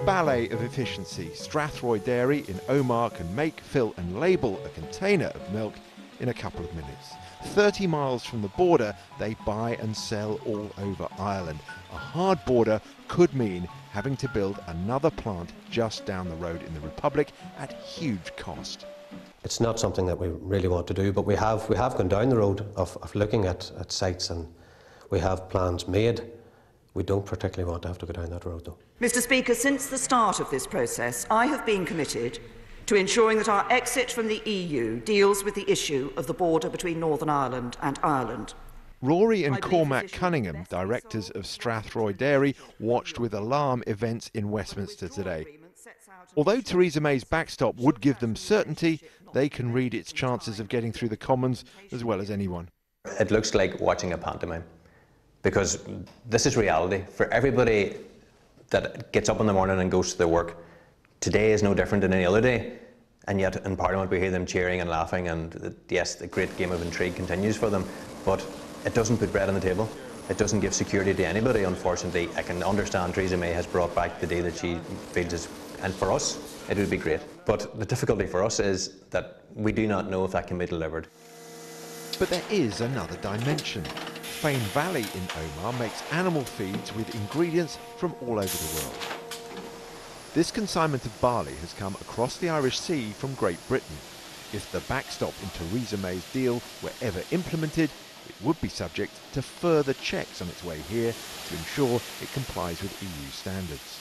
ballet of efficiency, Strathroy Dairy in Omagh can make, fill and label a container of milk in a couple of minutes. 30 miles from the border, they buy and sell all over Ireland. A hard border could mean having to build another plant just down the road in the Republic at huge cost. It's not something that we really want to do, but we have gone down the road of looking at sites, and we have plans made. We don't particularly want to have to go down that road, though. Mr. Speaker, since the start of this process, I have been committed to ensuring that our exit from the EU deals with the issue of the border between Northern Ireland and Ireland. Rory and Cormac Cunningham, directors of Strathroy Dairy, watched with alarm events in Westminster today. Although Theresa May's backstop would give them certainty, they can read its chances of getting through the Commons as well as anyone. It looks like watching a pantomime, because this is reality. For everybody that gets up in the morning and goes to their work, today is no different than any other day, and yet in Parliament we hear them cheering and laughing, and yes, the great game of intrigue continues for them, but it doesn't put bread on the table. It doesn't give security to anybody, unfortunately. I can understand Theresa May has brought back the deal that she feels is, and for us, it would be great. But the difficulty for us is that we do not know if that can be delivered. But there is another dimension. Fane Valley in Omagh makes animal feeds with ingredients from all over the world. This consignment of barley has come across the Irish Sea from Great Britain. If the backstop in Theresa May's deal were ever implemented, it would be subject to further checks on its way here to ensure it complies with EU standards.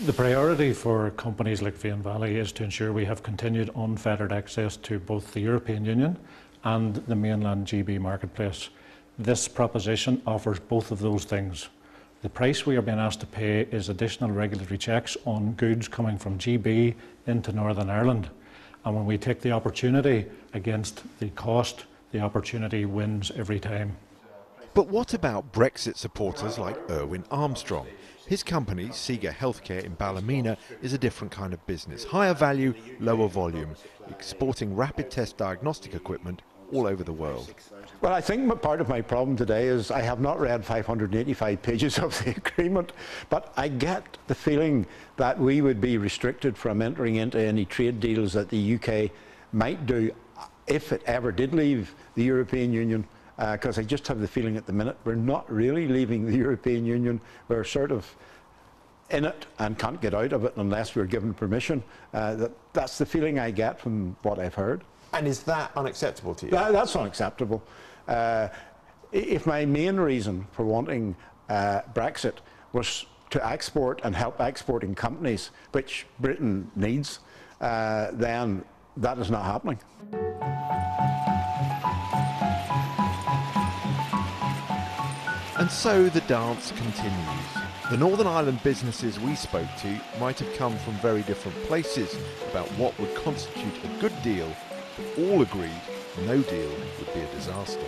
The priority for companies like Fane Valley is to ensure we have continued unfettered access to both the European Union and the mainland GB marketplace. This proposition offers both of those things. The price we are being asked to pay is additional regulatory checks on goods coming from GB into Northern Ireland. And when we take the opportunity against the cost, the opportunity wins every time. But what about Brexit supporters like Irwin Armstrong? His company, CIGA Healthcare in Ballymena, is a different kind of business. Higher value, lower volume, exporting rapid test diagnostic equipment all over the world. Well, I think part of my problem today is I have not read 585 pages of the agreement, but I get the feeling that we would be restricted from entering into any trade deals that the UK might do if it ever did leave the European Union, because I just have the feeling at the minute we're not really leaving the European Union. We're sort of in it and can't get out of it unless we're given permission. That's the feeling I get from what I've heard. And is that unacceptable to you? That's unacceptable. If my main reason for wanting Brexit was to export and help exporting companies, which Britain needs, then that is not happening. And so the dance continues. The Northern Ireland businesses we spoke to might have come from very different places about what would constitute a good deal. All agreed no deal would be a disaster.